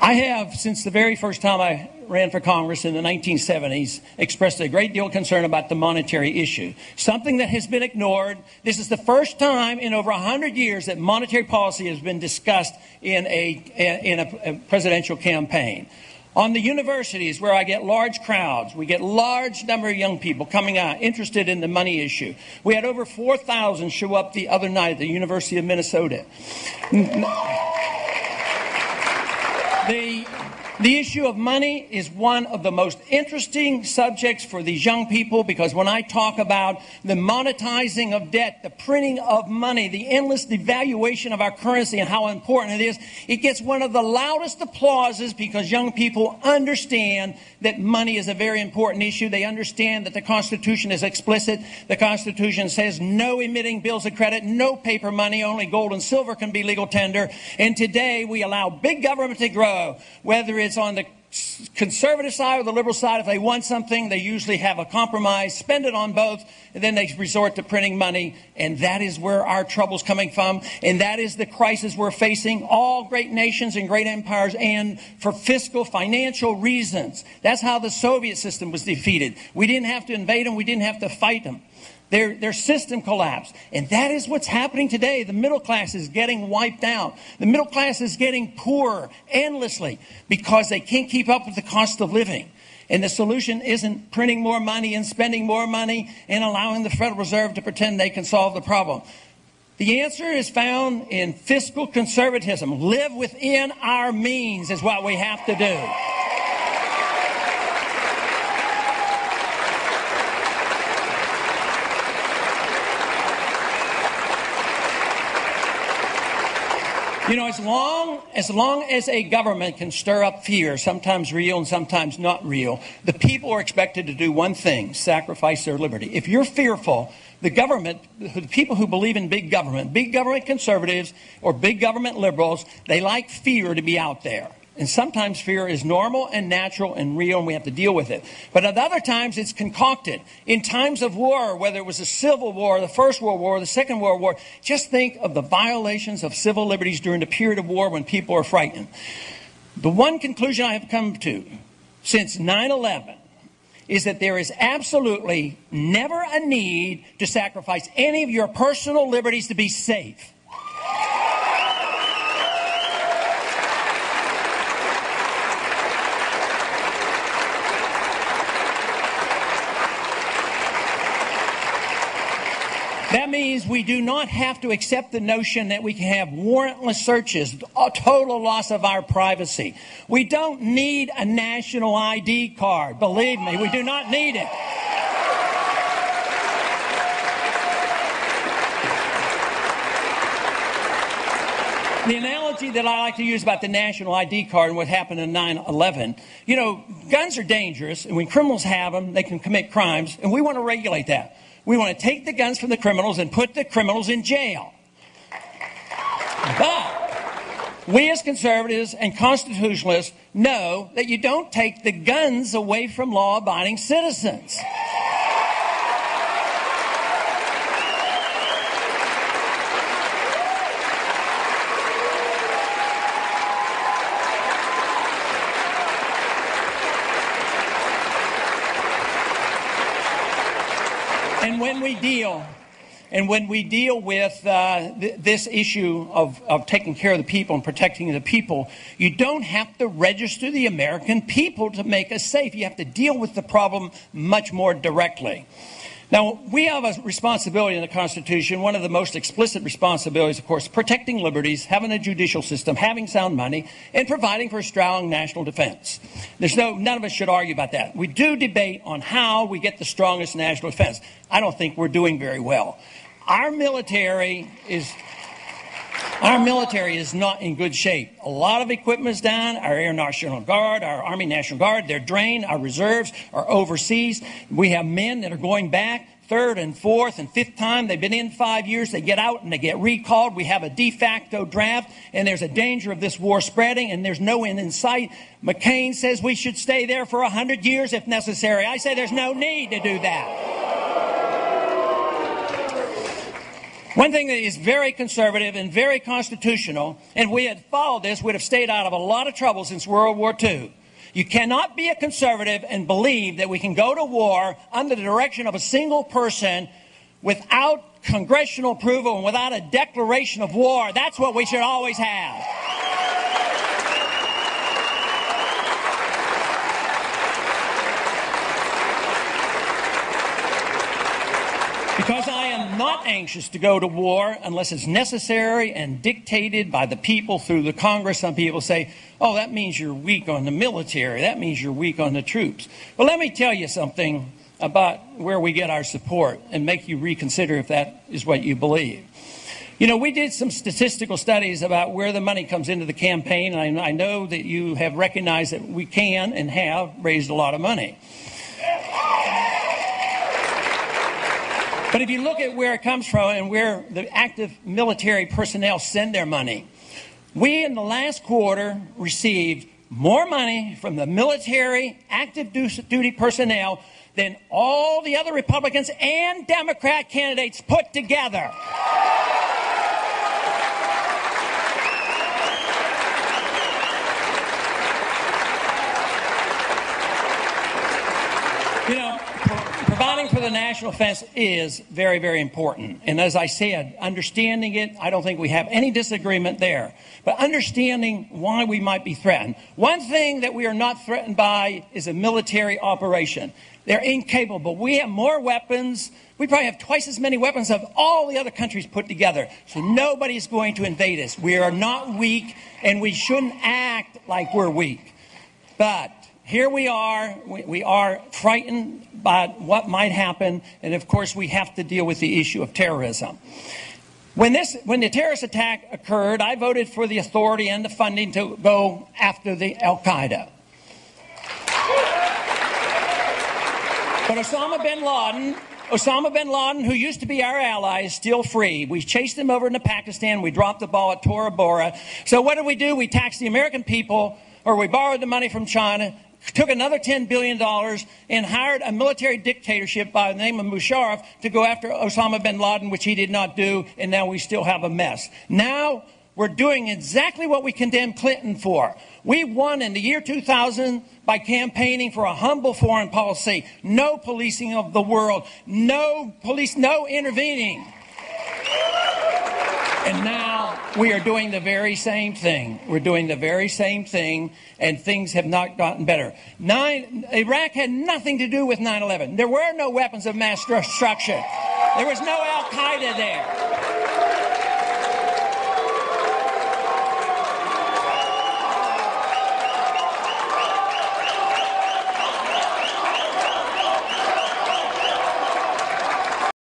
I have, since the very first time I ran for Congress in the 1970s, expressed a great deal of concern about the monetary issue, something that has been ignored. This is the first time in over 100 years that monetary policy has been discussed in a presidential campaign. On the universities, where I get large crowds, we get large number of young people coming out interested in the money issue. We had over 4,000 show up the other night at the University of Minnesota. The issue of money is one of the most interesting subjects for these young people, because when I talk about the monetizing of debt, the printing of money, the endless devaluation of our currency and how important it is, it gets one of the loudest applauses, because young people understand that money is a very important issue. They understand that the Constitution is explicit. The Constitution says no emitting bills of credit, no paper money, only gold and silver can be legal tender. And today we allow big government to grow, whether it's on the conservative side or the liberal side. If they want something, they usually have a compromise, spend it on both, and then they resort to printing money. And that is where our trouble's coming from, and that is the crisis we're facing. All great nations and great empires, and for fiscal, financial reasons. That's how the Soviet system was defeated. We didn't have to invade them. We didn't have to fight them. Their system collapsed. And that is what's happening today. The middle class is getting wiped out. The middle class is getting poorer endlessly because they can't keep up with the cost of living. And the solution isn't printing more money and spending more money and allowing the Federal Reserve to pretend they can solve the problem. The answer is found in fiscal conservatism. Live within our means is what we have to do. You know, as long as a government can stir up fear, sometimes real and sometimes not real, the people are expected to do one thing: sacrifice their liberty. If you're fearful, the government, the people who believe in big government conservatives or big government liberals, they like fear to be out there. And sometimes fear is normal and natural and real, and we have to deal with it. But at other times, it's concocted. In times of war, whether it was the Civil War, the First World War, the Second World War, just think of the violations of civil liberties during the period of war when people are frightened. The one conclusion I have come to since 9/11 is that there is absolutely never a need to sacrifice any of your personal liberties to be safe. That means we do not have to accept the notion that we can have warrantless searches, a total loss of our privacy. We don't need a national ID card. Believe me, we do not need it. The analogy that I like to use about the national ID card and what happened in 9/11, you know, guns are dangerous, and when criminals have them, they can commit crimes, and we want to regulate that. We want to take the guns from the criminals and put the criminals in jail. But we as conservatives and constitutionalists know that you don't take the guns away from law-abiding citizens. And when we deal with this issue of taking care of the people and protecting the people, you don't have to register the American people to make us safe. You have to deal with the problem much more directly. Now, we have a responsibility in the Constitution. One of the most explicit responsibilities, of course, protecting liberties, having a judicial system, having sound money, and providing for a strong national defense. None of us should argue about that. We do debate on how we get the strongest national defense. I don't think we're doing very well. Our military is not in good shape. A lot of equipment is down. Our Air National Guard, our Army National Guard, they're drained. Our reserves are overseas. We have men that are going back third and fourth and fifth time. They've been in 5 years. They get out and they get recalled. We have a de facto draft, and there's a danger of this war spreading, and there's no end in sight. McCain says we should stay there for 100 years if necessary. I say there's no need to do that. One thing that is very conservative and very constitutional, and we had followed this, we'd have stayed out of a lot of trouble since World War II. You cannot be a conservative and believe that we can go to war under the direction of a single person without congressional approval and without a declaration of war. That's what we should always have. Because I am not anxious to go to war unless it's necessary and dictated by the people through the Congress. Some people say, oh, that means you're weak on the military. That means you're weak on the troops. Well, let me tell you something about where we get our support and make you reconsider if that is what you believe. You know, we did some statistical studies about where the money comes into the campaign, and I know that you have recognized that we can and have raised a lot of money. But if you look at where it comes from and where the active military personnel send their money, we in the last quarter received more money from the military active duty personnel than all the other Republicans and Democrat candidates put together. You know, providing for the national defense is very, very important. And as I said, understanding it, I don't think we have any disagreement there. But understanding why we might be threatened. One thing that we are not threatened by is a military operation. They're incapable. We have more weapons. We probably have twice as many weapons of all the other countries put together. So nobody's going to invade us. We are not weak, and we shouldn't act like we're weak. But here we are. We are frightened by what might happen, and of course we have to deal with the issue of terrorism. When the terrorist attack occurred, I voted for the authority and the funding to go after the Al-Qaeda. But Osama bin Laden, who used to be our ally, is still free. We chased him over into Pakistan. We dropped the ball at Tora Bora. So what did? We taxed the American people, or we borrowed the money from China, took another $10 billion and hired a military dictatorship by the name of Musharraf to go after Osama bin Laden, which he did not do, and now we still have a mess. Now we're doing exactly what we condemned Clinton for. We won in the year 2000 by campaigning for a humble foreign policy, no policing of the world, no police, no intervening. And now we are doing the very same thing. We're doing the very same thing, and things have not gotten better. Iraq had nothing to do with 9/11. There were no weapons of mass destruction. There was no Al-Qaeda there.